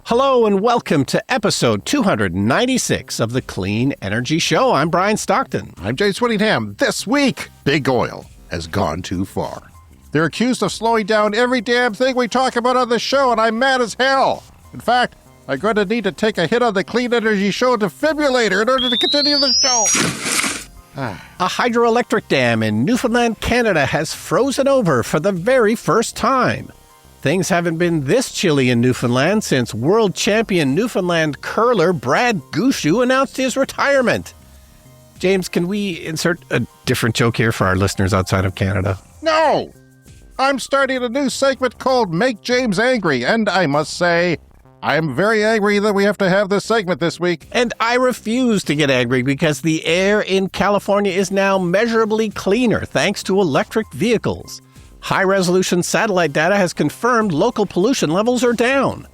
Hello and welcome to episode 296 of the Clean Energy Show. I'm Brian Stockton. I'm James Whittingham. This week, big oil has gone too far. They're accused of slowing down every damn thing we talk about on the show, and I'm mad as hell. In fact, I'm going to need to take a hit on the Clean Energy Show defibrillator in order to continue the show. A hydroelectric dam in Newfoundland, Canada has frozen over for the very first time. Things haven't been this chilly in Newfoundland since world champion Newfoundland curler Brad Gushu announced his retirement. James, can we insert a different joke here for our listeners outside of Canada? No! I'm starting a new segment called Make James Angry, and I must say, I'm very angry that we have to have this segment this week. And I refuse to get angry because the air in California is now measurably cleaner thanks to electric vehicles. High-resolution satellite data has confirmed local pollution levels are down.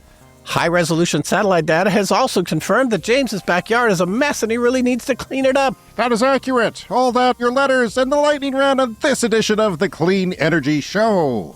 High-resolution satellite data has also confirmed that James's backyard is a mess and he really needs to clean it up. That is accurate. All that, your letters, and the lightning round on this edition of the Clean Energy Show.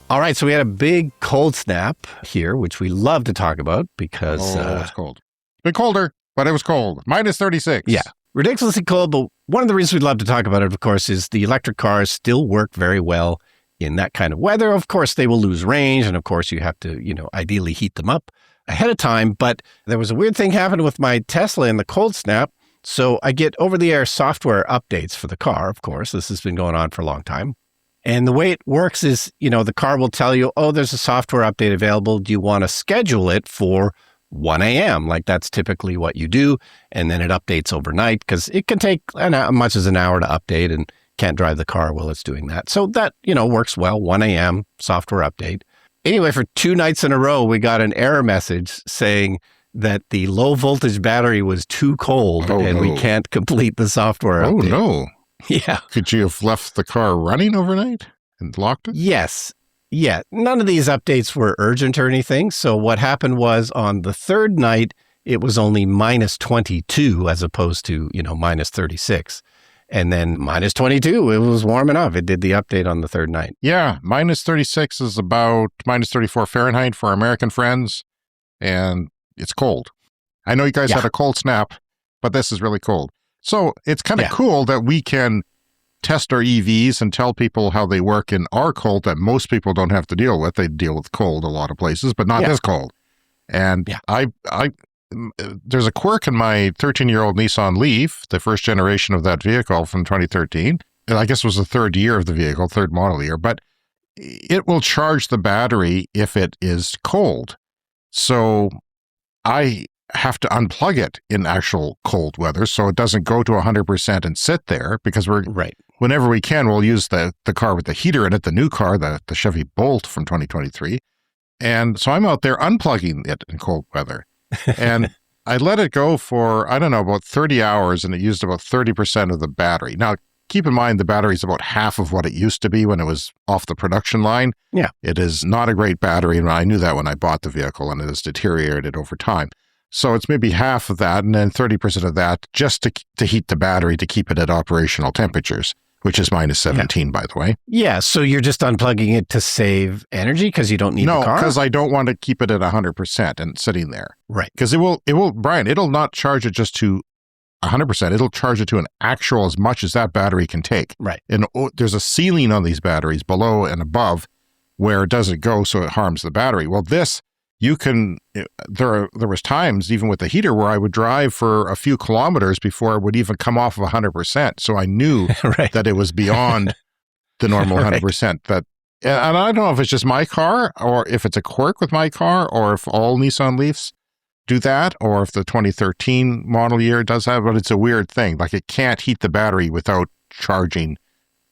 All right, so we had a big cold snap here, which we love to talk about because... it's cold. It's been colder, but it was cold. Minus 36. Yeah, ridiculously cold, but one of the reasons we'd love to talk about it, of course, is the electric cars still work very well in that kind of weather. Of course, they will lose range, and of course, you have to, ideally heat them up ahead of time. But there was a weird thing happened with my Tesla in the cold snap. So I get over-the-air software updates for the car, of course. This has been going on for a long time. And the way it works is, the car will tell you, oh, there's a software update available. Do you want to schedule it for 1 a.m.? Like that's typically what you do. And then it updates overnight because it can take as much as an hour to update and can't drive the car while it's doing that. So that, works well. 1 a.m. software update. Anyway, for 2 nights in a row, we got an error message saying that the low voltage battery was too cold we can't complete the software update. Oh, no. Yeah. Could you have left the car running overnight and locked it? Yes. Yeah. None of these updates were urgent or anything. So what happened was on the third night, it was only minus 22 as opposed to, minus 36. And then minus 22, it was warm enough. It did the update on the third night. Yeah, minus 36 is about minus 34 Fahrenheit for our American friends, and it's cold. I know you guys had a cold snap, but this is really cold. So it's kind of cool that we can test our EVs and tell people how they work in our cold that most people don't have to deal with. They deal with cold a lot of places, but not this cold. And there's a quirk in my 13-year-old Nissan Leaf, the first generation of that vehicle from 2013. And I guess it was the third year of the vehicle, third model year, but it will charge the battery if it is cold. So I have to unplug it in actual cold weather so it doesn't go to 100% and sit there because whenever we can, we'll use the car with the heater in it, the new car, the Chevy Bolt from 2023. And so I'm out there unplugging it in cold weather. And I let it go for, about 30 hours, and it used about 30% of the battery. Now, keep in mind, the battery is about half of what it used to be when it was off the production line. Yeah. It is not a great battery, and I knew that when I bought the vehicle, and it has deteriorated over time. So it's maybe half of that, and then 30% of that just to heat the battery to keep it at operational temperatures, which is minus 17, by the way. Yeah, so you're just unplugging it to save energy because you don't need the car? No, because I don't want to keep it at 100% and sitting there. Right. Because it will, Brian, it'll not charge it just to 100%. It'll charge it to an actual as much as that battery can take. Right. And there's a ceiling on these batteries below and above where it doesn't go so it harms the battery. Well, this, you can, there was times even with the heater where I would drive for a few kilometers before it would even come off of 100%. So I knew that it was beyond the normal 100%. And I don't know if it's just my car or if it's a quirk with my car or if all Nissan Leafs do that or if the 2013 model year does that, but it's a weird thing. Like it can't heat the battery without charging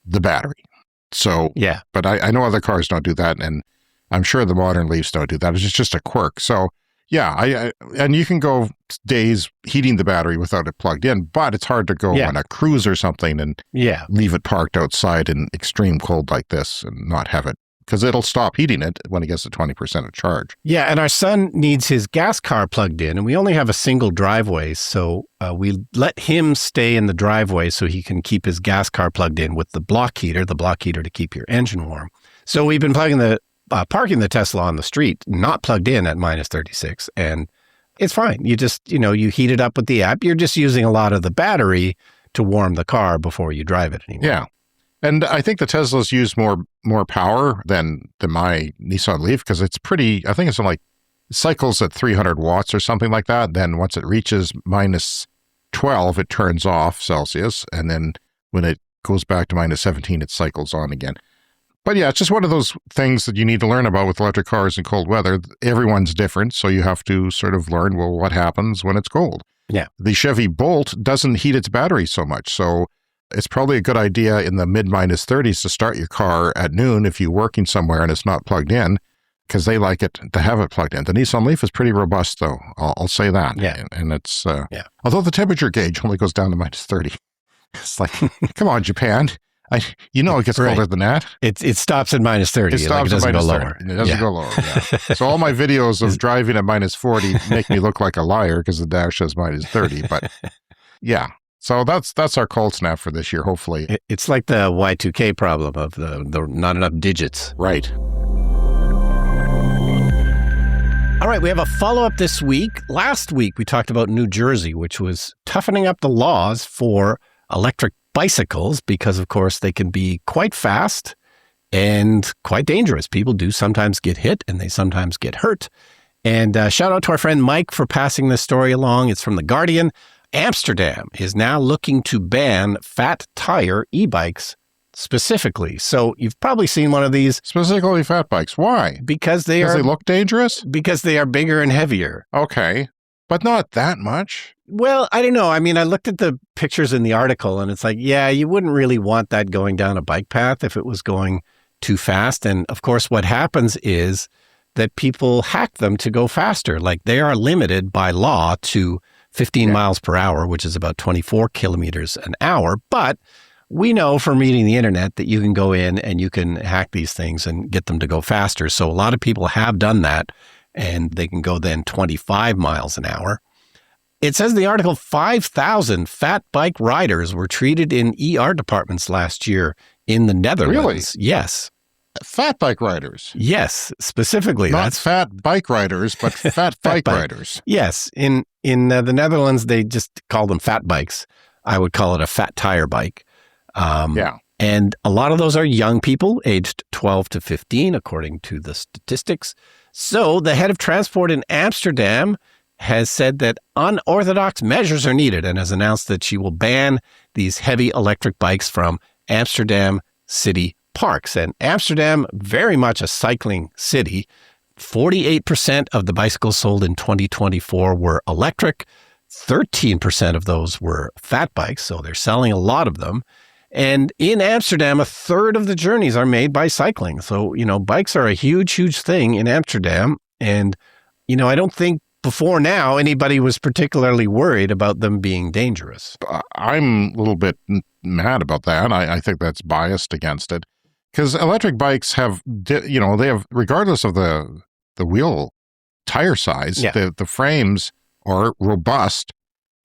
the battery. So, but I know other cars don't do that, and I'm sure the modern Leafs don't do that. It's just a quirk. So, and you can go days heating the battery without it plugged in, but it's hard to go on a cruise or something and leave it parked outside in extreme cold like this and not have it, because it'll stop heating it when it gets to 20% of charge. Yeah, and our son needs his gas car plugged in, and we only have a single driveway, so we let him stay in the driveway so he can keep his gas car plugged in with the block heater to keep your engine warm. So we've been plugging the parking the Tesla on the street, not plugged in at minus 36, and it's fine. You just, you heat it up with the app. You're just using a lot of the battery to warm the car before you drive it anymore. Yeah. And I think the Teslas use more power than my Nissan Leaf, because it's pretty, I think it's like cycles at 300 watts or something like that. Then once it reaches minus 12, it turns off Celsius. And then when it goes back to minus 17, it cycles on again. But yeah, it's just one of those things that you need to learn about with electric cars in cold weather. Everyone's different, so you have to sort of learn, well, what happens when it's cold? Yeah. The Chevy Bolt doesn't heat its battery so much, so it's probably a good idea in the mid-minus 30s to start your car at noon if you're working somewhere and it's not plugged in, because they like it to have it plugged in. The Nissan Leaf is pretty robust, though. I'll say that. Yeah. And it's, although the temperature gauge only goes down to minus 30. It's like, come on, Japan. It gets colder than that. It stops at minus 30. It stops doesn't at go minus lower. 30. It doesn't go lower, yeah. So all my videos of driving at minus 40 make me look like a liar because the dash says minus 30. But yeah, so that's our cold snap for this year, hopefully. It's like the Y2K problem of the not enough digits. Right. All right, we have a follow-up this week. Last week, we talked about New Jersey, which was toughening up the laws for electric bicycles because, of course, they can be quite fast and quite dangerous. People do sometimes get hit and they sometimes get hurt. And shout out to our friend Mike for passing this story along. It's from The Guardian. Amsterdam is now looking to ban fat tire e-bikes specifically. So you've probably seen one of these. Specifically fat bikes. Why? Because they look dangerous? Because they are bigger and heavier. Okay. But not that much. Well, I don't know. I mean, I looked at the pictures in the article and it's like, yeah, you wouldn't really want that going down a bike path if it was going too fast. And of course, what happens is that people hack them to go faster. Like they are limited by law to 15 miles per hour, which is about 24 kilometers an hour. But we know from reading the internet that you can go in and you can hack these things and get them to go faster. So a lot of people have done that. And they can go then 25 miles an hour. It says in the article 5,000 fat bike riders were treated in ER departments last year in the Netherlands. Really? Yes. Fat bike riders? Yes, specifically. Not fat bike riders, but fat bike riders. Yes. In the Netherlands, they just call them fat bikes. I would call it a fat tire bike. And a lot of those are young people aged 12 to 15, according to the statistics. So the head of transport in Amsterdam has said that unorthodox measures are needed and has announced that she will ban these heavy electric bikes from Amsterdam city parks. And Amsterdam, very much a cycling city. 48% of the bicycles sold in 2024 were electric. 13% of those were fat bikes, so they're selling a lot of them. And in Amsterdam, a third of the journeys are made by cycling. So, bikes are a huge, huge thing in Amsterdam. And, I don't think before now anybody was particularly worried about them being dangerous. I'm a little bit mad about that. I think that's biased against it. Because electric bikes have, they have, regardless of the wheel tire size, the frames are robust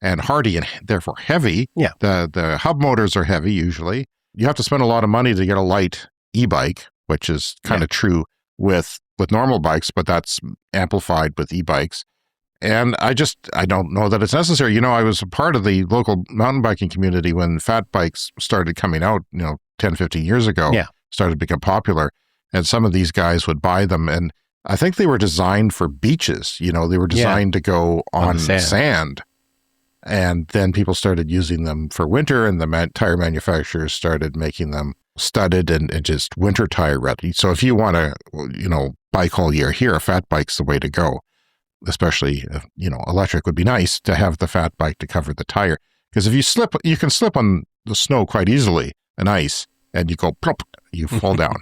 and hardy and therefore heavy. Yeah. The hub motors are heavy usually. You have to spend a lot of money to get a light e-bike, which is kind of true with normal bikes, but that's amplified with e-bikes. And I don't know that it's necessary. I was a part of the local mountain biking community when fat bikes started coming out, 10, 15 years ago, started to become popular. And some of these guys would buy them. And I think they were designed for beaches. They were designed to go on sand. And then people started using them for winter, and the tire manufacturers started making them studded and just winter tire ready. So if you want to, bike all year here, a fat bike's the way to go. Especially, electric would be nice to have the fat bike to cover the tire. Because if you slip, you can slip on the snow quite easily, and ice, and you go plop, you fall down.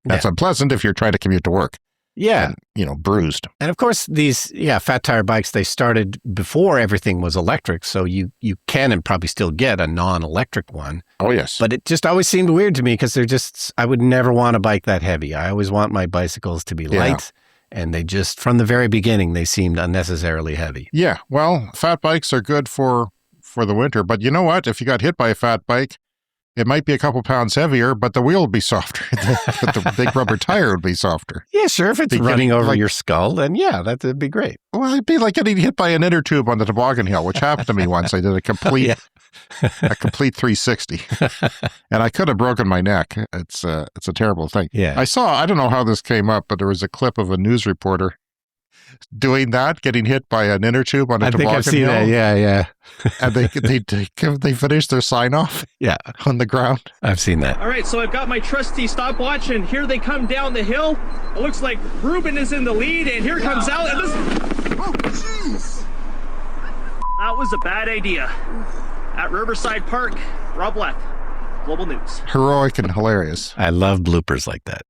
That's unpleasant if you're trying to commute to work. Yeah. And, bruised. And of course, these, fat tire bikes, they started before everything was electric. So you can and probably still get a non-electric one. Oh, yes. But it just always seemed weird to me because I would never want a bike that heavy. I always want my bicycles to be light. And they just, from the very beginning, they seemed unnecessarily heavy. Yeah. Well, fat bikes are good for the winter. But you know what? If you got hit by a fat bike, It might be a couple pounds heavier, but the wheel will be softer. But the big rubber tire would be softer. Yeah, sure. If it's running over your skull, then yeah, that'd be great. Well, it'd be like getting hit by an inner tube on the toboggan hill, which happened to me once. I did a complete a complete 360, and I could have broken my neck. It's a terrible thing. Yeah. I don't know how this came up, but there was a clip of a news reporter doing that, getting hit by an inner tube on a toboggan hill. I think I've seen that. Yeah. And they finished their sign off. Yeah, on the ground. I've seen that. All right, so I've got my trusty stopwatch, and here they come down the hill. It looks like Ruben is in the lead, and here comes Al. And Oh, jeez! that was a bad idea. At Riverside Park, Rob Leth, Global News. Heroic and hilarious. I love bloopers like that.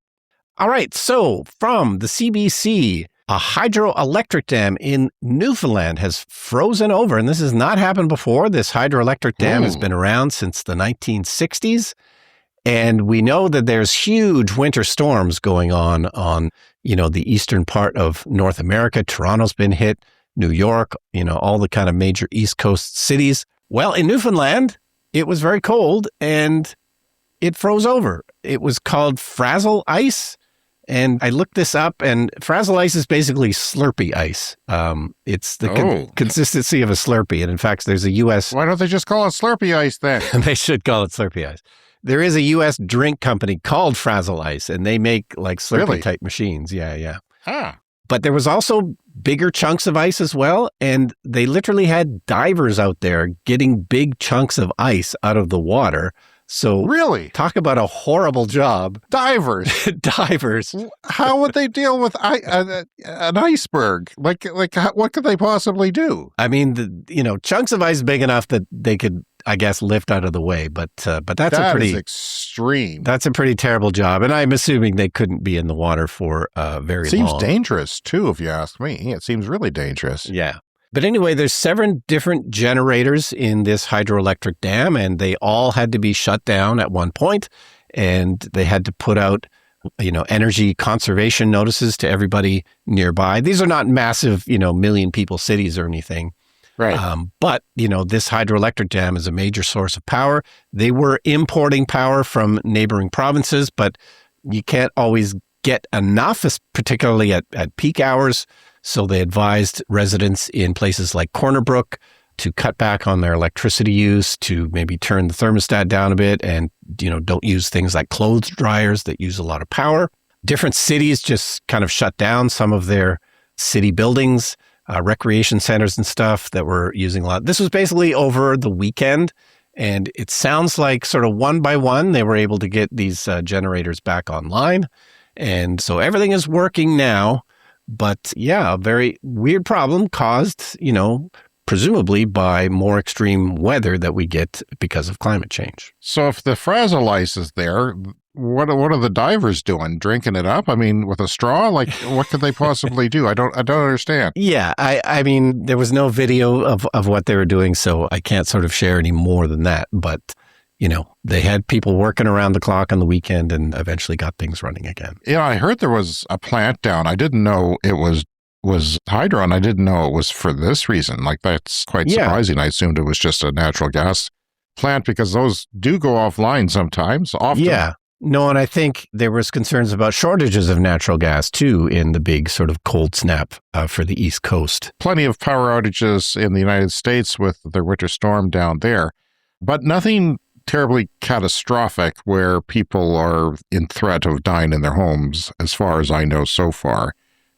All right, so from the CBC, a hydroelectric dam in Newfoundland has frozen over, and this has not happened before. This hydroelectric dam has been around since the 1960s, and we know that there's huge winter storms going on the eastern part of North America. Toronto's been hit, New York, all the kind of major East Coast cities. Well, in Newfoundland, it was very cold, and it froze over. It was called frazzle ice. And I looked this up, and frazzle ice is basically Slurpee ice. It's the consistency of a Slurpee. And in fact, there's a U.S. Why don't they just call it Slurpee ice then? They should call it Slurpee ice. There is a U.S. drink company called Frazzle Ice, and they make like Slurpee-type machines. Yeah. Huh. But there was also bigger chunks of ice as well, and they literally had divers out there getting big chunks of ice out of the water. So really, talk about a horrible job. Divers. How would they deal with an iceberg? Like, what could they possibly do? I mean, chunks of ice big enough that they could, I guess, lift out of the way. But that is extreme. That's a pretty terrible job, and I'm assuming they couldn't be in the water for very long. Seems dangerous too, if you ask me. It seems really dangerous. Yeah. But anyway, there's 7 different generators in this hydroelectric dam, and they all had to be shut down at one point, and they had to put out, energy conservation notices to everybody nearby. These are not massive, million people cities or anything. Right. But, this hydroelectric dam is a major source of power. They were importing power from neighboring provinces, but you can't always get enough, particularly at peak hours. So they advised residents in places like Corner Brook to cut back on their electricity use, to maybe turn the thermostat down a bit, and, don't use things like clothes dryers that use a lot of power. Different cities just kind of shut down some of their city buildings, recreation centers and stuff that were using a lot. This was basically over the weekend, and it sounds like sort of one by one, they were able to get these generators back online. And so everything is working now. But yeah, a very weird problem caused, presumably by more extreme weather that we get because of climate change. So if the frazzle ice is there, what are the divers doing? Drinking it up? I mean, with a straw? Like, what could they possibly do? I don't understand. Yeah, I mean, there was no video of what they were doing, so I can't sort of share any more than that. But they had people working around the clock on the weekend and eventually got things running again. Yeah, I heard there was a plant down. I didn't know it was hydro, and I didn't know it was for this reason. Like, that's quite surprising. I assumed it was just a natural gas plant because those do go offline sometimes, often. Yeah. No, and I think there was concerns about shortages of natural gas, too, in the big sort of cold snap for the East Coast. Plenty of power outages in the United States with the winter storm down there, but nothing terribly catastrophic where people are in threat of dying in their homes, as far as I know so far.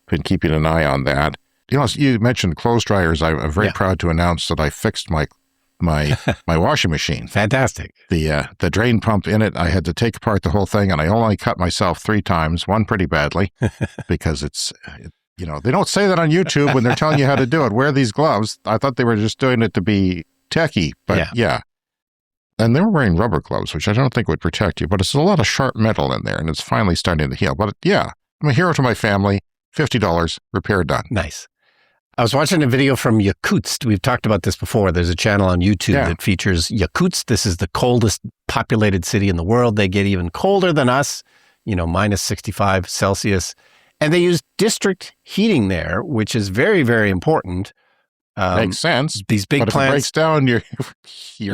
Been keeping an eye on that. You mentioned clothes dryers. I'm very proud to announce that I fixed my washing machine. Fantastic. The drain pump in it, I had to take apart the whole thing, and I only cut myself 3 times, one pretty badly, because they don't say that on YouTube when they're telling you how to do it. Wear these gloves. I thought they were just doing it to be techie, but yeah. And they were wearing rubber gloves, which I don't think would protect you, but it's a lot of sharp metal in there, and it's finally starting to heal. But yeah, I'm a hero to my family. $50, repair done. Nice. I was watching a video from Yakutsk. We've talked about this before. There's a channel on YouTube that features Yakutsk. This is the coldest populated city in the world. They get even colder than us, minus 65 Celsius. And they use district heating there, which is very, very important. Makes sense. These big but if it plants breaks down, you're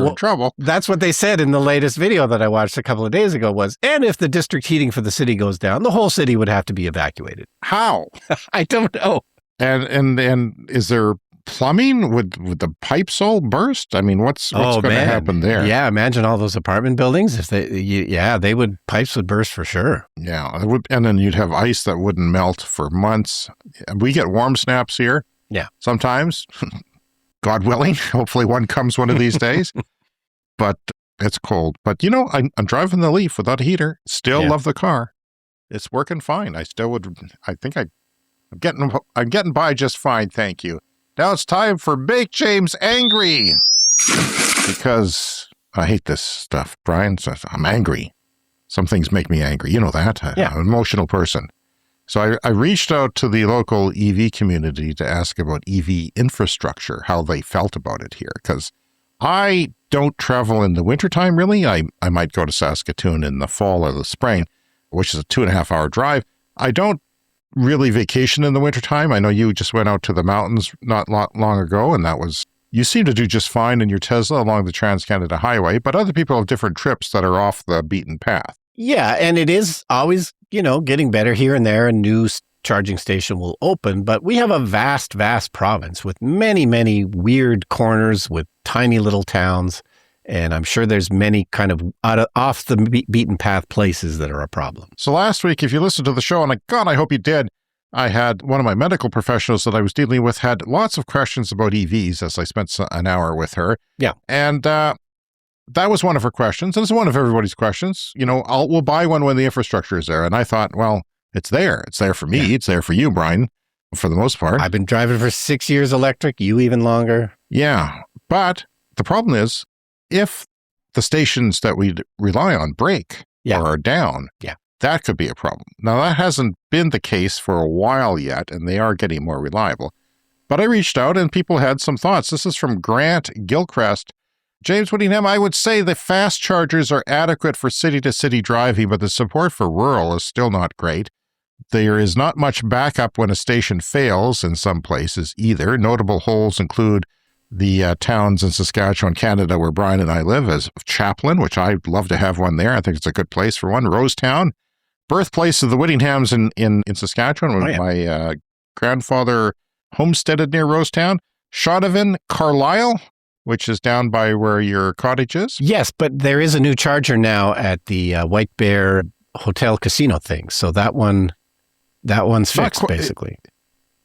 in trouble. That's what they said in the latest video that I watched a couple of days ago was, and if the district heating for the city goes down, the whole city would have to be evacuated. How? I don't know. And is there plumbing? Would the pipes all burst? I mean, what's going to happen there? Yeah, imagine all those apartment buildings. If pipes would burst for sure. Yeah, it would, and then you'd have ice that wouldn't melt for months. We get warm snaps here. Yeah. Sometimes, God willing, hopefully one comes one of these days. But it's cold. But I'm driving the Leaf without a heater. Still love the car. It's working fine. I think I'm getting by just fine. Thank you. Now it's time for Make James Angry. Because I hate this stuff, Brian. So I'm angry. Some things make me angry. You know that. I'm an emotional person. So I reached out to the local EV community to ask about EV infrastructure, how they felt about it here. Because I don't travel in the wintertime, really. I might go to Saskatoon in the fall or the spring, which is a 2.5-hour drive. I don't really vacation in the wintertime. I know you just went out to the mountains not long ago, and you seem to do just fine in your Tesla along the Trans-Canada Highway, but other people have different trips that are off the beaten path. Yeah, and it is always, getting better here and there. A new charging station will open, but we have a vast, vast province with many, many weird corners with tiny little towns. And I'm sure there's many kind of off the beaten path places that are a problem. So last week, if you listened to the show, and I hope you did, I had one of my medical professionals that I was dealing with had lots of questions about EVs as I spent an hour with her. Yeah. And that was one of her questions. And it's one of everybody's questions. We'll buy one when the infrastructure is there. And I thought, well, it's there. It's there for me. Yeah. It's there for you, Brian, for the most part. I've been driving for 6 years electric, you even longer. Yeah. But the problem is, if the stations that we rely on break or are down, that could be a problem. Now, that hasn't been the case for a while yet, and they are getting more reliable. But I reached out, and people had some thoughts. This is from Grant Gilchrist. James Whittingham, I would say the fast chargers are adequate for city-to-city driving, but the support for rural is still not great. There is not much backup when a station fails in some places either. Notable holes include the towns in Saskatchewan, Canada, where Brian and I live, as Chaplin, which I'd love to have one there. I think it's a good place for one. Rosetown, birthplace of the Whittinghams in Saskatchewan. My grandfather homesteaded near Rosetown. Shaunavon, Carlisle, which is down by where your cottage is. Yes, but there is a new charger now at the White Bear Hotel Casino thing. So that one's fixed, basically.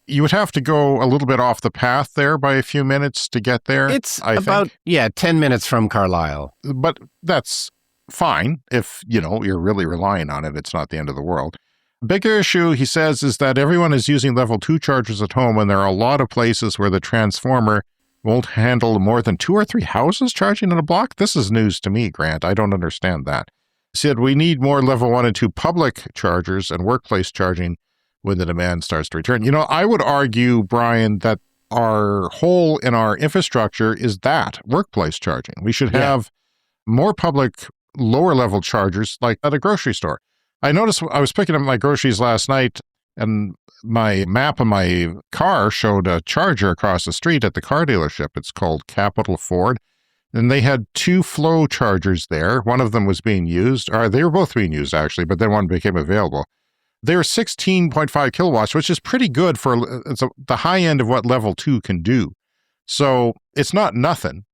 You would have to go a little bit off the path there by a few minutes to get there. It's about 10 minutes from Carlisle. But that's fine if, you're really relying on it. It's not the end of the world. Bigger issue, he says, is that everyone is using level 2 chargers at home, and there are a lot of places where the transformer won't handle more than 2 or 3 houses charging in a block. This is news to me, Grant. I don't understand that. He said we need more level 1 and 2 public chargers and workplace charging when the demand starts to return. I would argue, Brian, that our hole in our infrastructure is that workplace charging. We should have more public lower level chargers like at a grocery store. I noticed I was picking up my groceries last night and my map of my car showed a charger across the street at the car dealership. It's called Capital Ford. And they had 2 flow chargers there. One of them was being used, or they were both being used actually, but then one became available. They were 16.5 kilowatts, which is pretty good for the high end of what level 2 can do. So it's not nothing.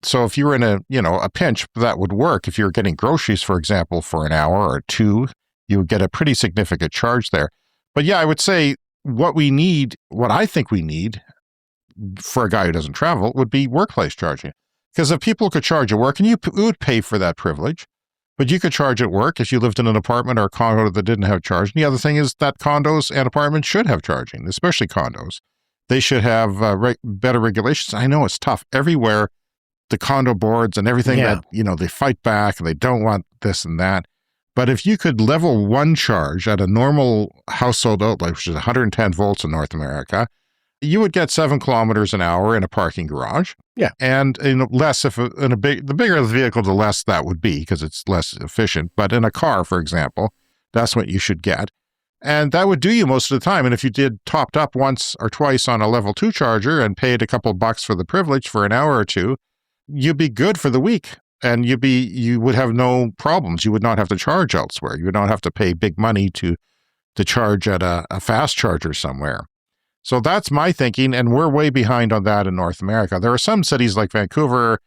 So if you were in a pinch, that would work. If you're getting groceries, for example, for an hour or 2, you would get a pretty significant charge there. But yeah, I would say what I think we need for a guy who doesn't travel would be workplace charging. Because if people could charge at work, and you would pay for that privilege, but you could charge at work if you lived in an apartment or a condo that didn't have charging. The other thing is that condos and apartments should have charging, especially condos. They should have better regulations. I know it's tough. Everywhere, the condo boards and everything that, they fight back and they don't want this and that. But if you could level 1 charge at a normal household outlet, which is 110 volts in North America, you would get 7 kilometers an hour in a parking garage. Yeah. And less the bigger the vehicle, the less that would be because it's less efficient. But in a car, for example, that's what you should get. And that would do you most of the time. And if you did topped up once or twice on a level 2 charger and paid a couple bucks for the privilege for an hour or two, you'd be good for the week. And you would have no problems. You would not have to charge elsewhere. You would not have to pay big money to charge at a fast charger somewhere. So that's my thinking, and we're way behind on that in North America. There are some cities like Vancouver,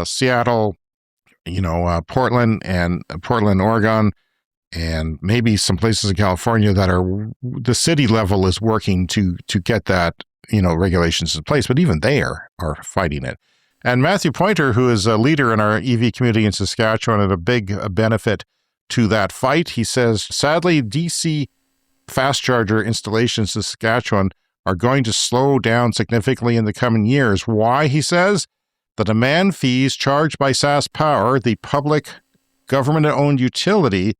Seattle, Portland, Oregon, and maybe some places in California that are the city level is working to get that regulations in place. But even they are fighting it. And Matthew Pointer, who is a leader in our EV community in Saskatchewan and a big benefit to that fight, he says, sadly, DC fast charger installations in Saskatchewan are going to slow down significantly in the coming years. Why, he says? The demand fees charged by SaskPower, the public government-owned utility,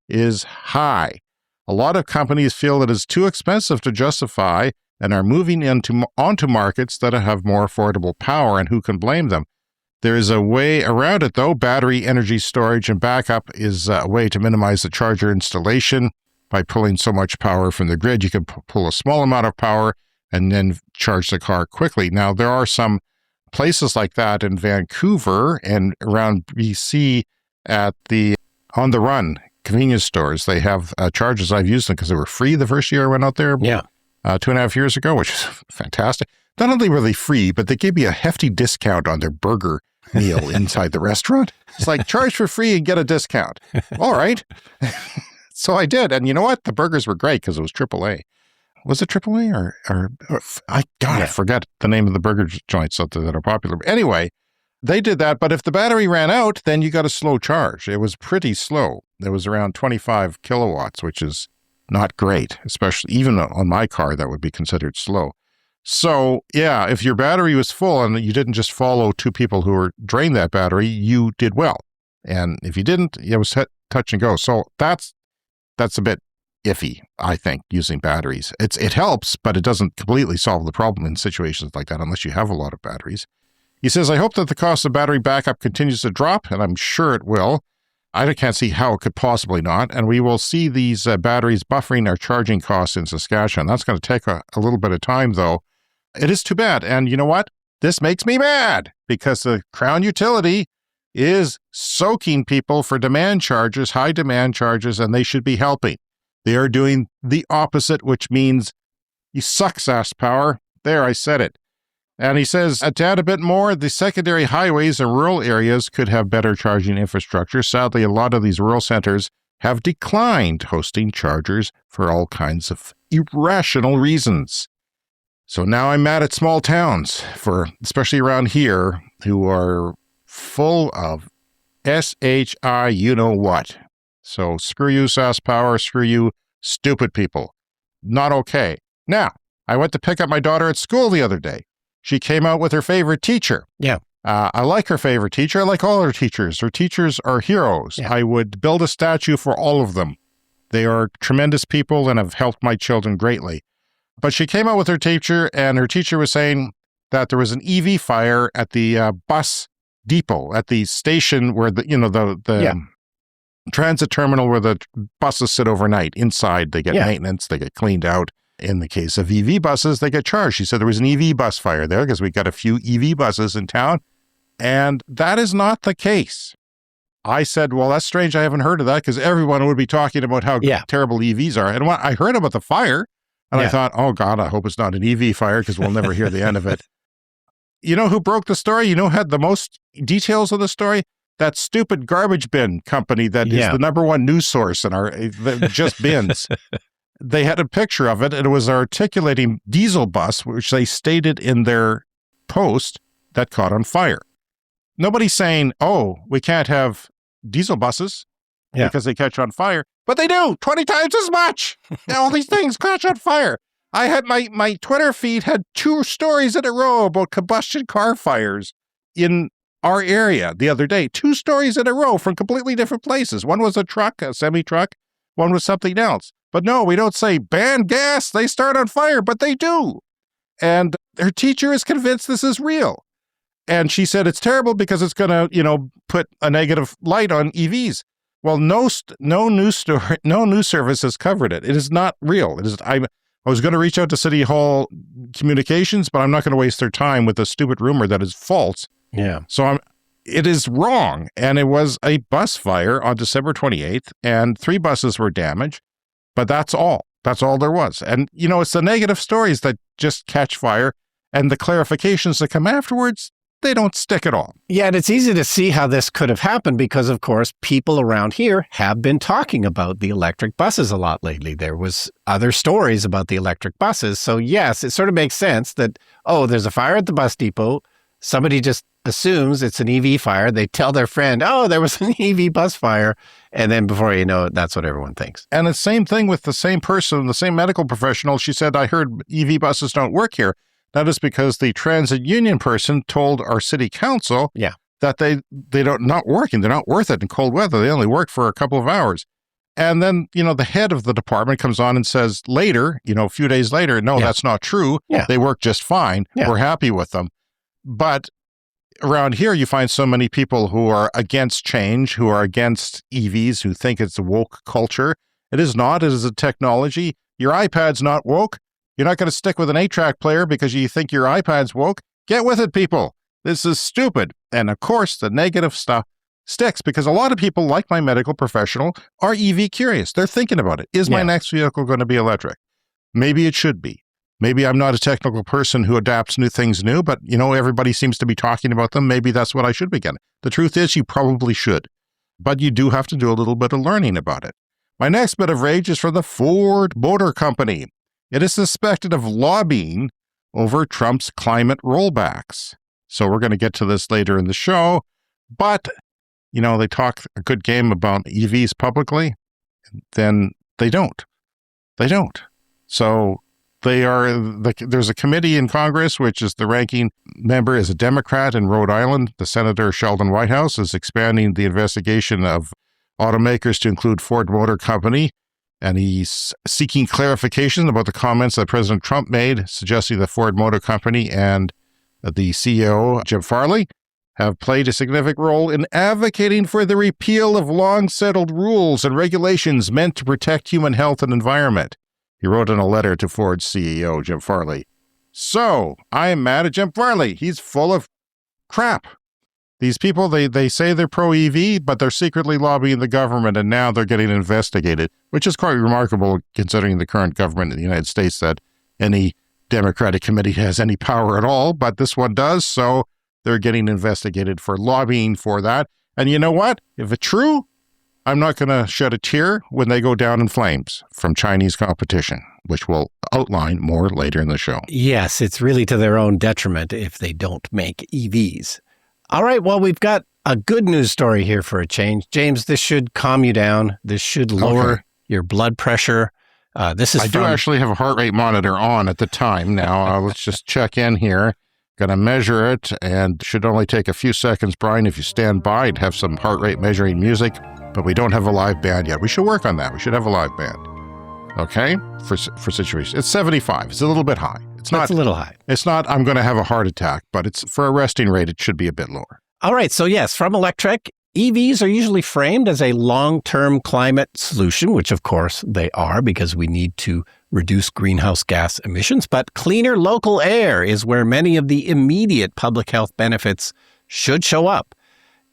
is high. A lot of companies feel it is too expensive to justify and are moving onto markets that have more affordable power, and who can blame them? There is a way around it, though. Battery energy storage and backup is a way to minimize the charger installation. By pulling so much power from the grid, you can pull a small amount of power and then charge the car quickly. Now, there are some places like that in Vancouver and around BC at the On the Run convenience stores. They have chargers. I've used them because they were free the first year I went out there. Yeah. 2.5 years ago, which is fantastic. Not only were they free, but they gave me a hefty discount on their burger meal inside the restaurant. It's like, charge for free and get a discount. All right. So I did. And you know what? The burgers were great because it was AAA. Was it AAA or I forget the name of the burger joints out there that are popular. But anyway, they did that. But if the battery ran out, then you got a slow charge. It was pretty slow. It was around 25 kilowatts, which is not great, especially even on my car, that would be considered slow. So yeah, if your battery was full and you didn't just follow two people who were drained that battery, you did well. And if you didn't, it was touch and go. So that's a bit iffy, I think, using batteries. It helps, but it doesn't completely solve the problem in situations like that unless you have a lot of batteries. He says, I hope that the cost of battery backup continues to drop, and I'm sure it will. I can't see how it could possibly not. And we will see these batteries buffering our charging costs in Saskatchewan. That's going to take a little bit of time, though. It is too bad. And you know what? This makes me mad because the Crown utility is soaking people for demand charges, high demand charges, and they should be helping. They are doing the opposite, which means you suck, SaskPower. There, I said it. And he says, to add a bit more, the secondary highways in rural areas could have better charging infrastructure. Sadly, a lot of these rural centers have declined hosting chargers for all kinds of irrational reasons. So now I'm mad at small towns, especially around here, who are full of SHI you-know-what. So screw you, SaskPower, screw you, stupid people. Not okay. Now, I went to pick up my daughter at school the other day. She came out with her favorite teacher. Yeah. I like her favorite teacher. I like all her teachers. Her teachers are heroes. Yeah. I would build a statue for all of them. They are tremendous people and have helped my children greatly. But she came out with her teacher, and her teacher was saying that there was an EV fire at the bus depot, at the station where the transit terminal where the buses sit overnight. Inside, they get maintenance, they get cleaned out. In the case of EV buses, they get charged. She said there was an EV bus fire there because we got a few EV buses in town, and that is not the case. I said, well, that's strange. I haven't heard of that because everyone would be talking about how terrible EVs are. And when I heard about the fire, and I thought, oh, God, I hope it's not an EV fire because we'll never hear the end of it. You know who broke the story? You know who had the most details of the story? That stupid garbage bin company that is the number one news source in our just bins. They had a picture of it, and it was an articulating diesel bus, which they stated in their post that caught on fire. Nobody's saying, oh, we can't have diesel buses because they catch on fire. But they do 20 times as much. All these things catch on fire. I had my Twitter feed had 2 stories in a row about combustion car fires in our area the other day. 2 stories in a row from completely different places. One was a truck, a semi-truck. One was something else. But no, we don't say ban gas. They start on fire, but they do. And her teacher is convinced this is real. And she said it's terrible because it's going to, put a negative light on EVs. Well, no news service has covered it. It is not real. I was going to reach out to City Hall Communications, but I'm not going to waste their time with a stupid rumor that is false. Yeah. So it is wrong. And it was a bus fire on December 28th, and 3 buses were damaged. But that's all. That's all there was. And, it's the negative stories that just catch fire, and the clarifications that come afterwards, they don't stick at all. Yeah, and it's easy to see how this could have happened because, of course, people around here have been talking about the electric buses a lot lately. There was other stories about the electric buses. So, yes, it sort of makes sense that, there's a fire at the bus depot. Somebody just assumes it's an EV fire. They tell their friend, there was an EV bus fire. And then before you know it, that's what everyone thinks. And the same thing with the same person, the same medical professional. She said, I heard EV buses don't work here. That is because the transit union person told our city council that they don't not working. They're not worth it in cold weather. They only work for a couple of hours. And then, the head of the department comes on and says later, a few days later, no, that's not true. Yeah. They work just fine. Yeah. We're happy with them. But around here, you find so many people who are against change, who are against EVs, who think it's a woke culture. It is not. It is a technology. Your iPad's not woke. You're not going to stick with an 8-track player because you think your iPad's woke. Get with it, people. This is stupid. And of course, the negative stuff sticks because a lot of people, like my medical professional, are EV curious. They're thinking about it. Is my next vehicle going to be electric? Maybe it should be. Maybe I'm not a technical person who adapts new things new, but, everybody seems to be talking about them. Maybe that's what I should be getting. The truth is you probably should, but you do have to do a little bit of learning about it. My next bit of rage is for the Ford Motor Company. It is suspected of lobbying over Trump's climate rollbacks. So we're going to get to this later in the show, but, they talk a good game about EVs publicly, then they don't. They don't. So there's a committee in Congress, which is the ranking member is a Democrat in Rhode Island. The Senator Sheldon Whitehouse is expanding the investigation of automakers to include Ford Motor Company. And he's seeking clarification about the comments that President Trump made, suggesting the Ford Motor Company and the CEO, Jim Farley, have played a significant role in advocating for the repeal of long-settled rules and regulations meant to protect human health and environment. He wrote in a letter to Ford's CEO, Jim Farley. So, I am mad at Jim Farley. He's full of crap. These people, they say they're pro-EV, but they're secretly lobbying the government, and now they're getting investigated, which is quite remarkable considering the current government in the United States that any Democratic committee has any power at all, but this one does, so they're getting investigated for lobbying for that. And you know what? If it's true, I'm not going to shed a tear when they go down in flames from Chinese competition, which we'll outline more later in the show. Yes, it's really to their own detriment if they don't make EVs. All right, well, we've got a good news story here for a change. James, this should calm you down. This should lower your blood pressure. I do actually have a heart rate monitor on at the time now. Let's just check in here. Going to measure it, and should only take a few seconds. Brian, if you stand by, I'd have some heart rate measuring music, but we don't have a live band yet. We should work on that. We should have a live band. Okay? For situations. It's 75. It's a little bit high. It's a little high. It's not, I'm going to have a heart attack, but it's for a resting rate, it should be a bit lower. All right. So yes, from Electrek, EVs are usually framed as a long-term climate solution, which of course they are because we need to reduce greenhouse gas emissions. But cleaner local air is where many of the immediate public health benefits should show up.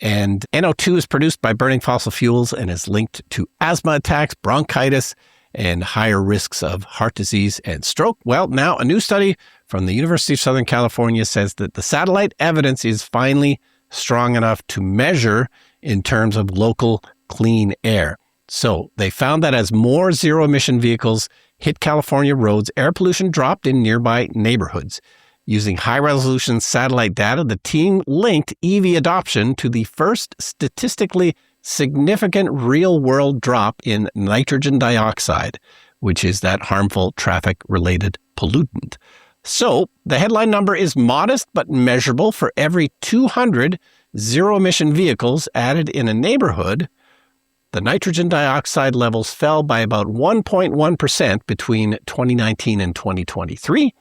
And NO2 is produced by burning fossil fuels and is linked to asthma attacks, bronchitis, and higher risks of heart disease and stroke. Well, now a new study from the University of Southern California says that the satellite evidence is finally strong enough to measure in terms of local clean air. So they found that as more zero-emission vehicles hit California roads, air pollution dropped in nearby neighborhoods. Using high-resolution satellite data, the team linked EV adoption to the first statistically significant real-world drop in nitrogen dioxide, which is that harmful traffic-related pollutant. So the headline number is modest but measurable. For every 200 zero-emission vehicles added in a neighborhood, the nitrogen dioxide levels fell by about 1.1% between 2019 and 2023.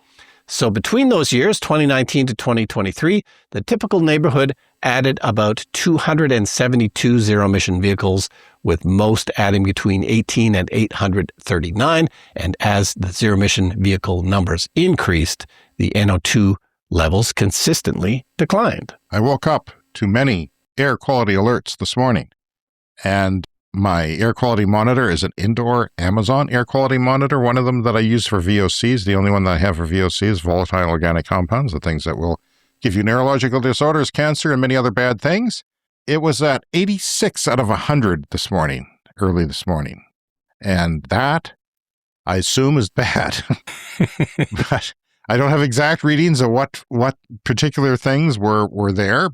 So between those years, 2019 to 2023, the typical neighborhood added about 272 zero-emission vehicles, with most adding between 18 and 839. And as the zero-emission vehicle numbers increased, the NO2 levels consistently declined. I woke up to many air quality alerts this morning, and my air quality monitor is an indoor Amazon air quality monitor. One of them that I use for VOCs, the only one that I have for VOCs, volatile organic compounds, the things that will give you neurological disorders, cancer, and many other bad things. It was at 86 out of 100 this morning, early this morning. And that, I assume, is bad. But I don't have exact readings of what particular things were there.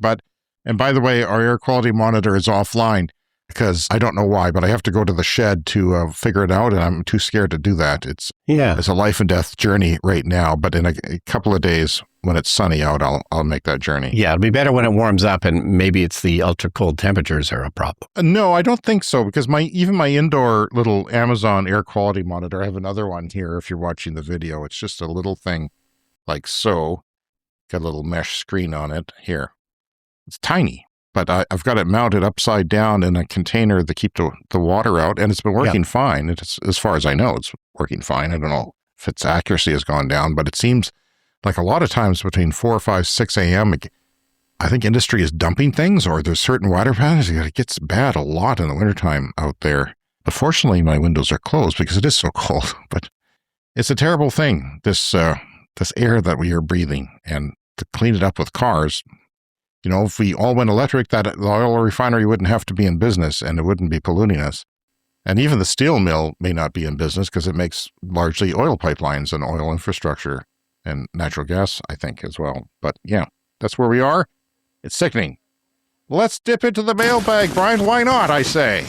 And by the way, our air quality monitor is offline because I don't know why, but I have to go to the shed to figure it out, and I'm too scared to do that. It's a life and death journey right now, but in a couple of days when it's sunny out, I'll make that journey. Yeah, it'll be better when it warms up, and maybe it's the ultra cold temperatures are a problem. No, I don't think so, because even my indoor little Amazon air quality monitor, I have another one here if you're watching the video. It's just a little thing like so. Got a little mesh screen on it here. It's tiny, but I've got it mounted upside down in a container to keep the water out, and it's been working fine. It's, as far as I know, it's working fine. I don't know if its accuracy has gone down, but it seems like a lot of times between 4, 5, 6 a.m., I think industry is dumping things, or there's certain water patterns. It gets bad a lot in the wintertime out there. But fortunately, my windows are closed because it is so cold. But it's a terrible thing, this air that we are breathing. And to clean it up with cars, if we all went electric, the oil refinery wouldn't have to be in business, and it wouldn't be polluting us. And even the steel mill may not be in business because it makes largely oil pipelines and oil infrastructure and natural gas, I think, as well. But yeah, that's where we are. It's sickening. Let's dip into the mailbag, Brian. Why not, I say?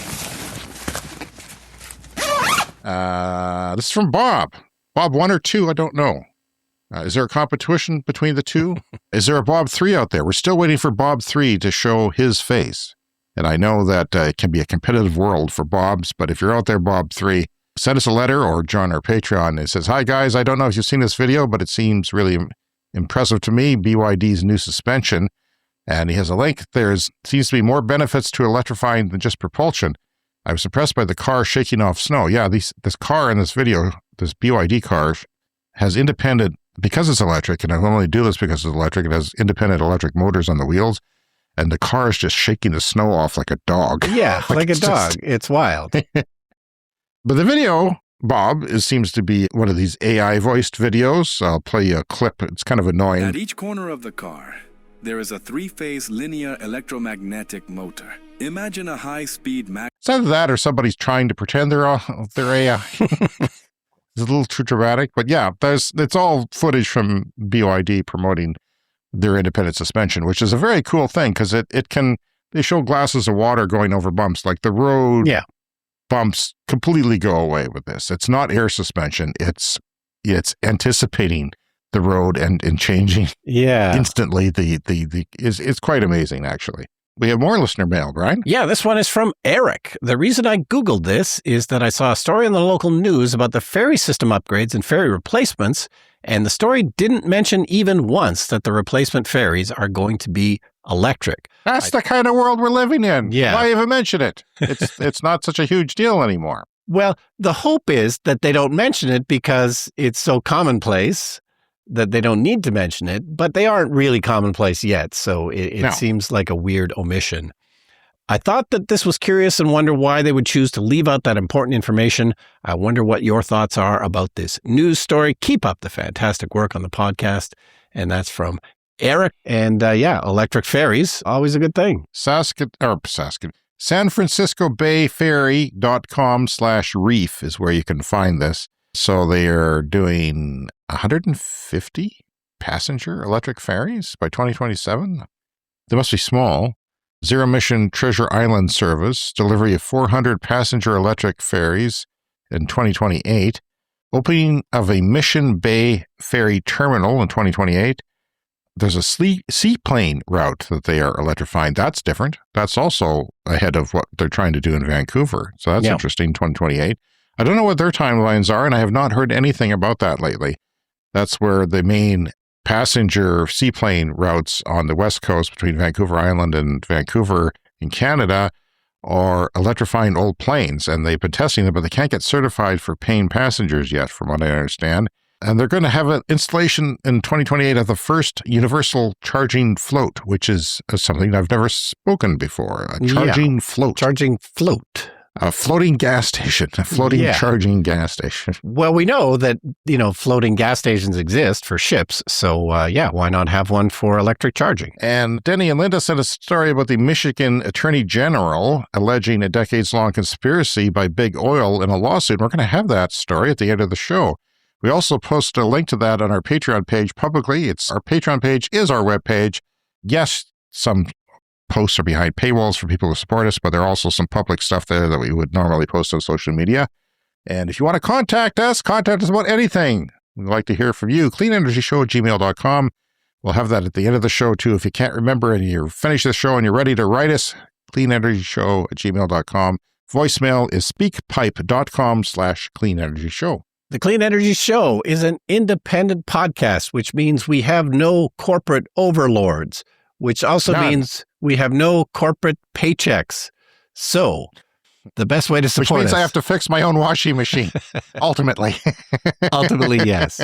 This is from Bob. Bob 1 or 2, I don't know. Is there a competition between the two? Is there a Bob 3 out there? We're still waiting for Bob 3 to show his face. And I know that it can be a competitive world for Bobs, but if you're out there, Bob 3, send us a letter or join our Patreon. It says, "Hi guys, I don't know if you've seen this video, but it seems really impressive to me, BYD's new suspension." And he has a link. Seems to be more benefits to electrifying than just propulsion. I was impressed by the car shaking off snow. Yeah, this car in this video, this BYD car, has independent, because it's electric, and I only do this because it's electric, it has independent electric motors on the wheels, and the car is just shaking the snow off like a dog. Yeah, like a dog. It's wild. But the video, Bob, seems to be one of these AI-voiced videos. I'll play you a clip. It's kind of annoying. At each corner of the car, there is a 3-phase linear electromagnetic motor. Imagine a high-speed It's either that or somebody's trying to pretend they're AI. It's a little too dramatic, but yeah, it's all footage from BYD promoting their independent suspension, which is a very cool thing because they show glasses of water going over bumps, like the road bumps completely go away with this. It's not air suspension. It's anticipating the road and changing instantly. It's quite amazing, actually. We have more listener mail, Brian. Yeah, this one is from Eric. The reason I Googled this is that I saw a story in the local news about the ferry system upgrades and ferry replacements, and the story didn't mention even once that the replacement ferries are going to be electric. That's the kind of world we're living in. Yeah. Why even mention it? It's not such a huge deal anymore. Well, the hope is that they don't mention it because it's so commonplace that they don't need to mention it, but they aren't really commonplace yet, so it seems like a weird omission. I thought that this was curious and wonder why they would choose to leave out that important information. I wonder what your thoughts are about this news story. Keep up the fantastic work on the podcast. And that's from Eric. And electric ferries, always a good thing. San Francisco Bay Ferry.com/reef is where you can find this. So they are doing 150 passenger electric ferries by 2027. They must be small. Zero-emission Treasure Island service, delivery of 400 passenger electric ferries in 2028, opening of a Mission Bay ferry terminal in 2028. There's a seaplane route that they are electrifying. That's different. That's also ahead of what they're trying to do in Vancouver. So that's interesting, 2028. I don't know what their timelines are, and I have not heard anything about that lately. That's where the main passenger seaplane routes on the west coast between Vancouver Island and Vancouver in Canada are electrifying old planes, and they've been testing them, but they can't get certified for paying passengers yet, from what I understand. And they're going to have an installation in 2028 of the first universal charging float, which is something I've never spoken before. A charging float. Charging float. A floating gas station. A floating charging gas station. Well, we know that, floating gas stations exist for ships. So, why not have one for electric charging? And Denny and Linda sent a story about the Michigan Attorney General alleging a decades-long conspiracy by Big Oil in a lawsuit. We're going to have that story at the end of the show. We also post a link to that on our Patreon page publicly. Our Patreon page is our webpage. Yes, some posts are behind paywalls for people who support us, but there are also some public stuff there that we would normally post on social media. And if you want to contact us about anything. We'd like to hear from you. cleanenergyshow@gmail.com. We'll have that at the end of the show, too. If you can't remember and you finish the show and you're ready to write us, cleanenergyshow@gmail.com. Voicemail is speakpipe.com/cleanenergyshow. The Clean Energy Show is an independent podcast, which means we have no corporate overlords, which also means we have no corporate paychecks. So the best way to support us... Which means I have to fix my own washing machine, ultimately. Ultimately, yes.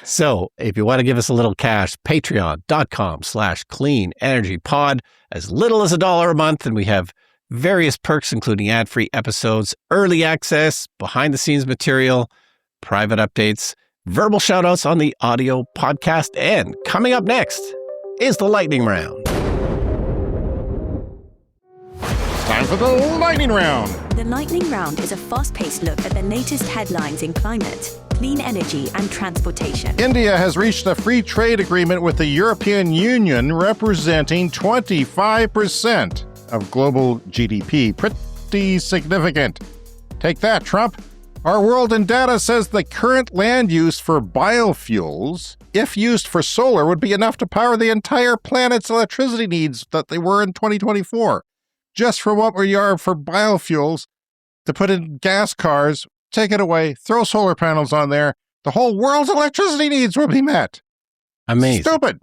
So if you want to give us a little cash, patreon.com/cleanenergypod, as little as $1 a month, and we have various perks, including ad-free episodes, early access, behind-the-scenes material, private updates, verbal shout-outs on the audio podcast, and coming up next is the lightning round. Time for the lightning round. The lightning round is a fast-paced look at the latest headlines in climate, clean energy, and transportation. India has reached a free trade agreement with the European Union representing 25% of global GDP. Pretty significant. Take that, Trump. Our World in Data says the current land use for biofuels, if used for solar, would be enough to power the entire planet's electricity needs that they were in 2024. Just for what we are for biofuels, to put in gas cars, take it away, throw solar panels on there, the whole world's electricity needs will be met. Amazing. Stupid.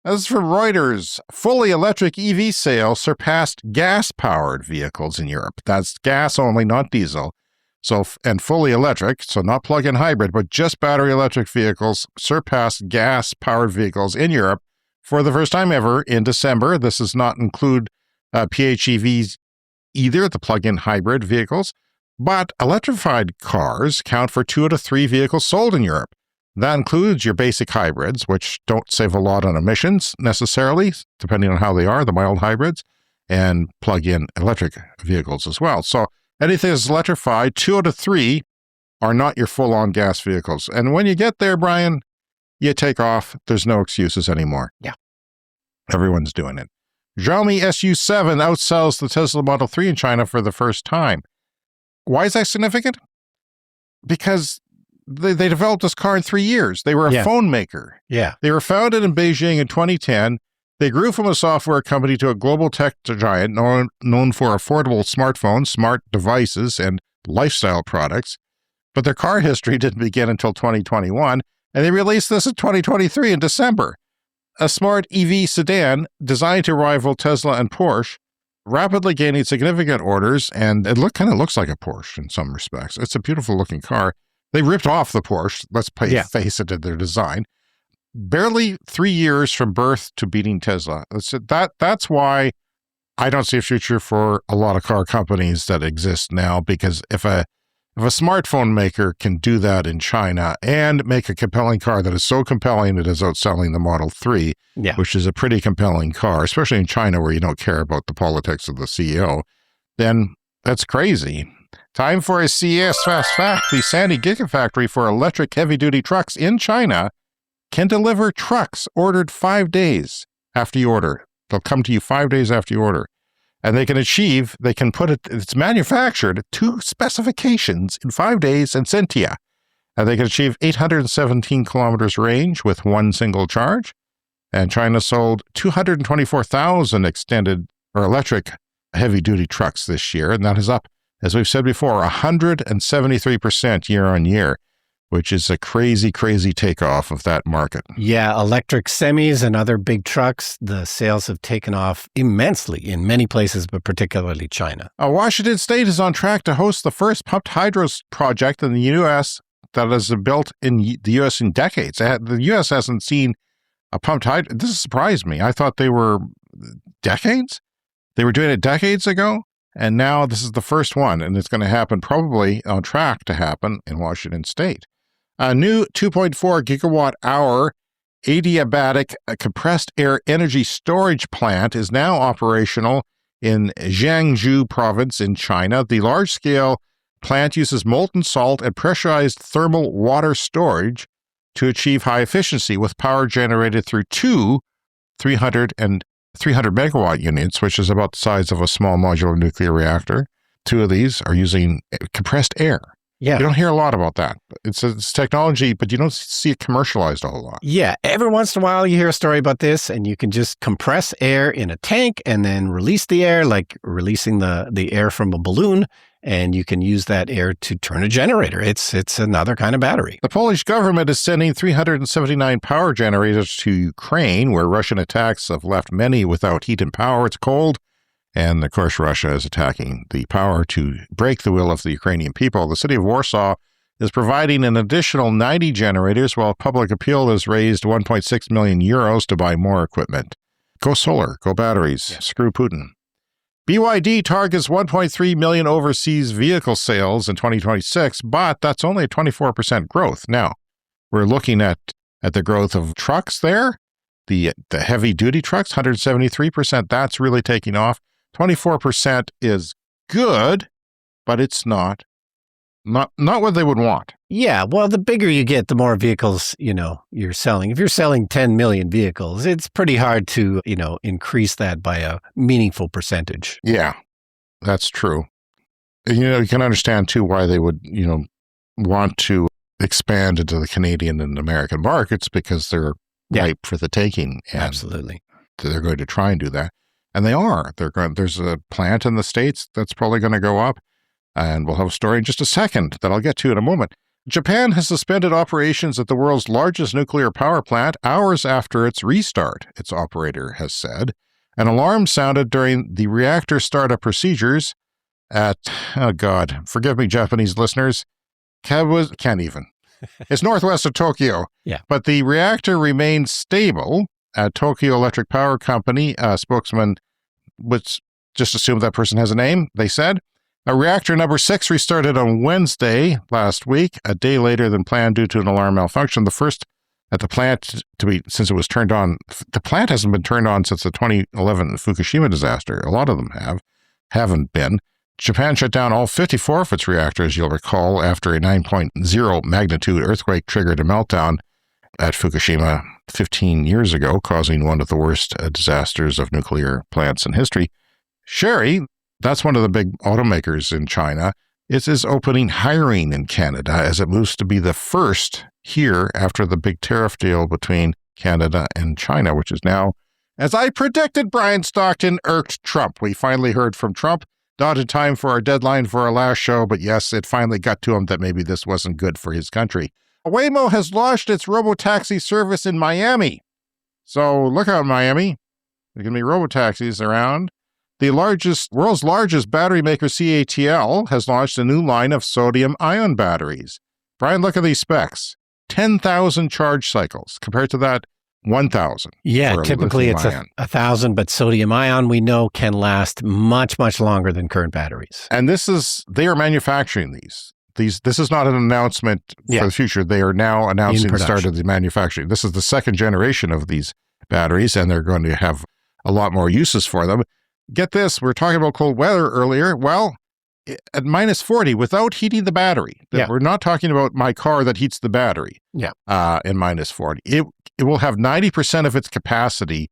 As for Reuters, fully electric EV sales surpassed gas-powered vehicles in Europe. That's gas only, not diesel. And fully electric, so not plug-in hybrid, but just battery electric vehicles surpassed gas-powered vehicles in Europe for the first time ever in December. This does not include PHEVs either, the plug-in hybrid vehicles, but electrified cars count for 2 out of 3 vehicles sold in Europe. That includes your basic hybrids, which don't save a lot on emissions necessarily, depending on how they are, the mild hybrids, and plug-in electric vehicles as well. So anything that's electrified, 2 out of 3 are not your full-on gas vehicles. And when you get there, Brian, you take off. There's no excuses anymore. Yeah. Everyone's doing it. Xiaomi SU7 outsells the Tesla Model 3 in China for the first time. Why is that significant? Because they developed this car in 3 years. They were a phone maker. Yeah. They were founded in Beijing in 2010. They grew from a software company to a global tech giant known for affordable smartphones, smart devices, and lifestyle products. But their car history didn't begin until 2021, and they released this in 2023 in December. A smart EV sedan designed to rival Tesla and Porsche, rapidly gaining significant orders, and it kind of looks like a Porsche in some respects. It's a beautiful looking car. They ripped off the Porsche, let's face it, in their design. Barely 3 years from birth to beating Tesla. That's why I don't see a future for a lot of car companies that exist now, because if a smartphone maker can do that in China and make a compelling car that is so compelling it is outselling the Model 3, which is a pretty compelling car, especially in China where you don't care about the politics of the CEO, then that's crazy. Time for a CES Fast Fact. The Sandy Gigafactory for electric heavy-duty trucks in China can deliver trucks ordered 5 days after you order. They'll come to you 5 days after you order. And it's manufactured to specifications in 5 days and sent to you. And they can achieve 817 kilometers range with one single charge. And China sold 224,000 extended or electric heavy-duty trucks this year. And that is up, as we've said before, 173% year on year. which is a crazy, crazy takeoff of that market. Yeah, electric semis and other big trucks, the sales have taken off immensely in many places, but particularly China. Washington State is on track to host the first pumped hydro project in the U.S. that has been built in the U.S. in decades. The U.S. hasn't seen a pumped hydro. This surprised me. I thought they were decades. They were doing it decades ago, and now this is the first one, and it's going to happen, probably on track to happen in Washington State. A new 2.4 gigawatt hour adiabatic compressed air energy storage plant is now operational in Jiangsu province in China. The large-scale plant uses molten salt and pressurized thermal water storage to achieve high efficiency, with power generated through two 300 megawatt units, which is about the size of a small modular nuclear reactor. Two of these are using compressed air. Yeah. You don't hear a lot about that. It's technology, but you don't see it commercialized a whole lot. Yeah. Every once in a while you hear a story about this, and you can just compress air in a tank and then release the air, like releasing the air from a balloon, and you can use that air to turn a generator. It's another kind of battery. The Polish government is sending 379 power generators to Ukraine, where Russian attacks have left many without heat and power. It's cold. And, of course, Russia is attacking the power to break the will of the Ukrainian people. The city of Warsaw is providing an additional 90 generators, while public appeal has raised 1.6 million euros to buy more equipment. Go solar, go batteries, Screw Putin. BYD targets 1.3 million overseas vehicle sales in 2026, but that's only a 24% growth. Now, we're looking at the growth of trucks there, the heavy-duty trucks, 173%. That's really taking off. 24% is good, but it's not what they would want. Yeah, well, the bigger you get, the more vehicles, you're selling. If you're selling 10 million vehicles, it's pretty hard to, increase that by a meaningful percentage. Yeah, that's true. You can understand, too, why they would, want to expand into the Canadian and American markets, because they're ripe for the taking. And absolutely. They're going to try and do that. And they are. There's a plant in the States that's probably going to go up. And we'll have a story in just a second that I'll get to in a moment. Japan has suspended operations at the world's largest nuclear power plant hours after its restart, its operator has said. An alarm sounded during the reactor startup procedures at, oh God, forgive me, Japanese listeners, can't even. It's northwest of Tokyo. Yeah. But the reactor remained stable at Tokyo Electric Power Company. A spokesman would just assume that person has a name, they said. Reactor number 6 restarted on Wednesday last week, a day later than planned due to an alarm malfunction. The first at the plant since it was turned on. The plant hasn't been turned on since the 2011 Fukushima disaster. A lot of them haven't been. Japan shut down all 54 of its reactors, you'll recall, after a 9.0 magnitude earthquake triggered a meltdown at Fukushima 15 years ago, causing one of the worst disasters of nuclear plants in history. Sherry, that's one of the big automakers in China, is opening hiring in Canada as it moves to be the first here after the big tariff deal between Canada and China, which is now, as I predicted, Brian Stockton irked Trump. We finally heard from Trump. Not in time for our deadline for our last show, but yes, it finally got to him that maybe this wasn't good for his country. Waymo has launched its robotaxi service in Miami. So look out, Miami. There can be robotaxis around. The world's largest battery maker, CATL, has launched a new line of sodium-ion batteries. Brian, look at these specs. 10,000 charge cycles compared to that 1,000. Yeah, typically it's 1,000, but sodium-ion we know can last much, much longer than current batteries. And they are manufacturing these. This is not an announcement for the future. They are now announcing the start of the manufacturing. This is the second generation of these batteries, and they're going to have a lot more uses for them. Get this, we were talking about cold weather earlier. Well, at minus 40, without heating the battery, we're not talking about my car that heats the battery in minus 40. It will have 90% of its capacity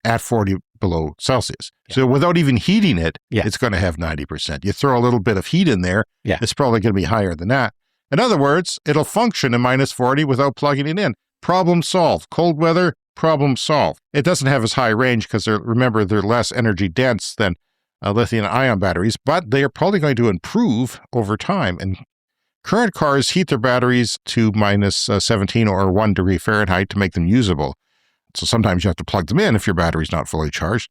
at 40 below Celsius. Yeah. So without even heating it, it's going to have 90%. You throw a little bit of heat in there, it's probably going to be higher than that. In other words, it'll function in minus 40 without plugging it in. Problem solved. Cold weather, problem solved. It doesn't have as high range because remember, they're less energy dense than lithium-ion batteries, but they are probably going to improve over time. And Current cars heat their batteries to minus 17 or 1 degree Fahrenheit to make them usable. So sometimes you have to plug them in if your battery's not fully charged.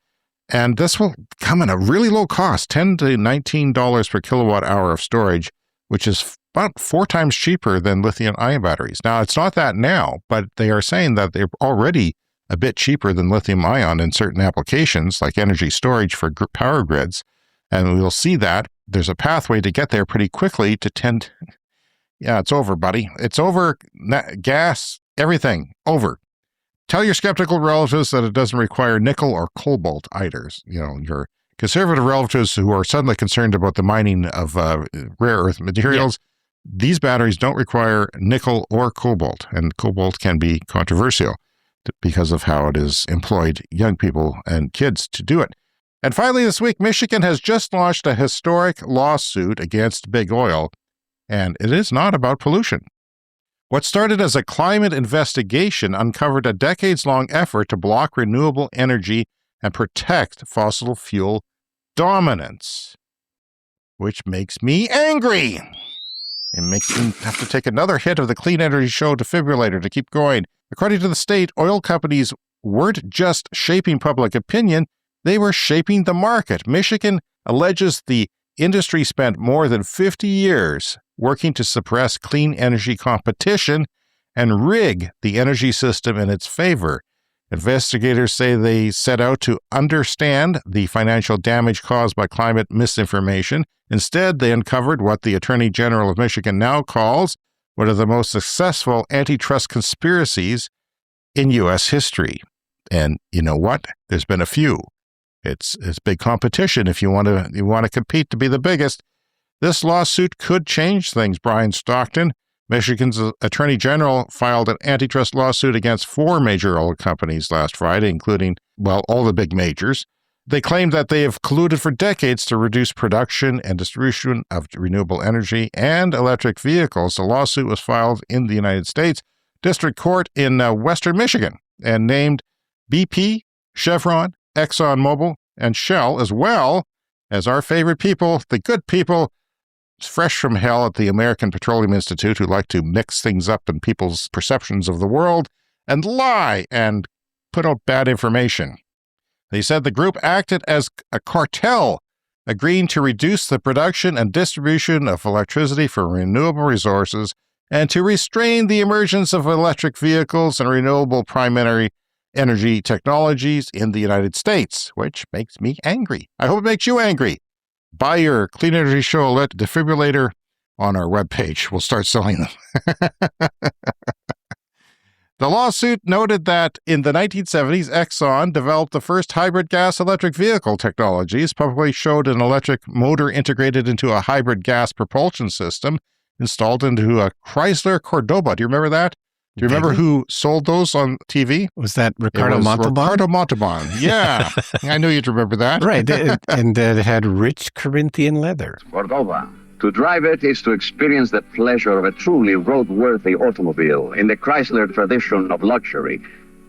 And this will come at a really low cost, $10 to $19 per kilowatt hour of storage, which is about 4 times cheaper than lithium-ion batteries. Now, it's not that now, but they are saying that they're already a bit cheaper than lithium-ion in certain applications, like energy storage for power grids. And we'll see that there's a pathway to get there pretty quickly to 10. Yeah, it's over, buddy. It's over. Gas, everything, over. Tell your skeptical relatives that it doesn't require nickel or cobalt either. You know, your conservative relatives who are suddenly concerned about the mining of rare earth materials, these batteries don't require nickel or cobalt, and cobalt can be controversial because of how it is employed young people and kids to do it. And finally this week, Michigan has just launched a historic lawsuit against big oil, and it is not about pollution. What started as a climate investigation uncovered a decades-long effort to block renewable energy and protect fossil fuel dominance, which makes me angry. It makes me have to take another hit of the Clean Energy Show defibrillator to keep going. According to the state, oil companies weren't just shaping public opinion, they were shaping the market. Michigan alleges the industry spent more than 50 years working to suppress clean energy competition and rig the energy system in its favor. Investigators say they set out to understand the financial damage caused by climate misinformation. Instead, they uncovered what the Attorney General of Michigan now calls one of the most successful antitrust conspiracies in U.S. history. And you know what? There's been a few. It's big competition if you want to compete to be the biggest. This lawsuit could change things, Brian Stockton. Michigan's Attorney General filed an antitrust lawsuit against 4 major oil companies last Friday, including, well, all the big majors. They claimed that they have colluded for decades to reduce production and distribution of renewable energy and electric vehicles. The lawsuit was filed in the United States District Court in Western Michigan and named BP, Chevron, ExxonMobil, and Shell, as well as our favorite people, the good people, fresh from hell at the American Petroleum Institute, who like to mix things up in people's perceptions of the world and lie and put out bad information. They said the group acted as a cartel, agreeing to reduce the production and distribution of electricity from renewable resources and to restrain the emergence of electric vehicles and renewable primary energy technologies in the United States, which makes me angry. I hope it makes you angry. Buy your Clean Energy Show Alert defibrillator on our webpage. We'll start selling them. The lawsuit noted that in the 1970s, Exxon developed the first hybrid gas-electric vehicle technologies, publicly showed an electric motor integrated into a hybrid gas propulsion system installed into a Chrysler Cordoba. Do you remember that? Do you remember who sold those on TV? Was that Ricardo Montalban? Ricardo Montalban, yeah. I knew you'd remember that. Right, and it had rich Corinthian leather. Cordoba. To drive it is to experience the pleasure of a truly roadworthy automobile in the Chrysler tradition of luxury.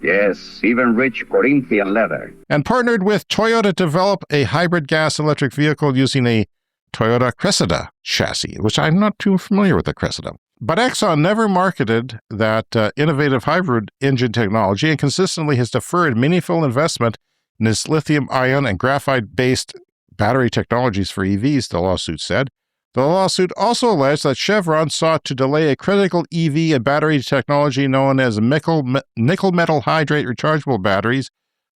Yes, even rich Corinthian leather. And partnered with Toyota to develop a hybrid gas-electric vehicle using a Toyota Cressida chassis, which I'm not too familiar with the Cressida. But Exxon never marketed that innovative hybrid engine technology and consistently has deferred meaningful investment in its lithium-ion and graphite-based battery technologies for EVs, the lawsuit said. The lawsuit also alleged that Chevron sought to delay a critical EV and battery technology known as nickel metal hydrate rechargeable batteries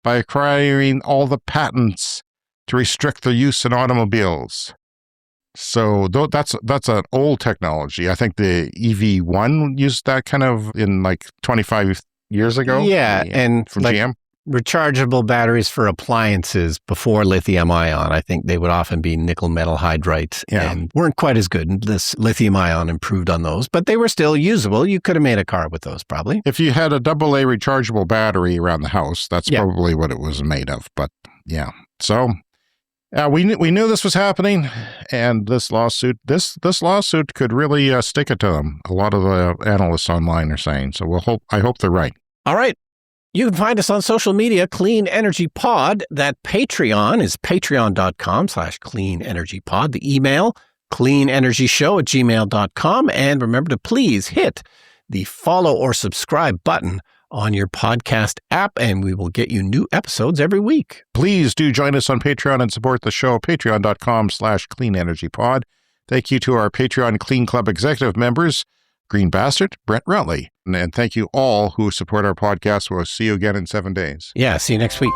by acquiring all the patents to restrict their use in automobiles. So that's an old technology. I think the EV1 used that kind of in like 25 years ago. Yeah, and from like GM. Rechargeable batteries for appliances before lithium-ion, I think they would often be nickel metal hydride and weren't quite as good. This lithium-ion improved on those, but they were still usable. You could have made a car with those probably. If you had a AA rechargeable battery around the house, that's probably what it was made of. But yeah, so we knew this was happening, and this lawsuit could really stick it to them. A lot of the analysts online are saying. So I hope they're right. All right. You can find us on social media, Clean Energy Pod. That Patreon is patreon.com/cleanenergypod. The email, cleanenergyshow@gmail.com. And remember to please hit the follow or subscribe button on your podcast app, and we will get you new episodes every week. Please do join us on Patreon and support the show, patreon.com/cleanenergypod. Thank you to our Patreon Clean Club executive members, Green Bastard, Brent Routley. And thank you all who support our podcast. We'll see you again in 7 days. Yeah, see you next week.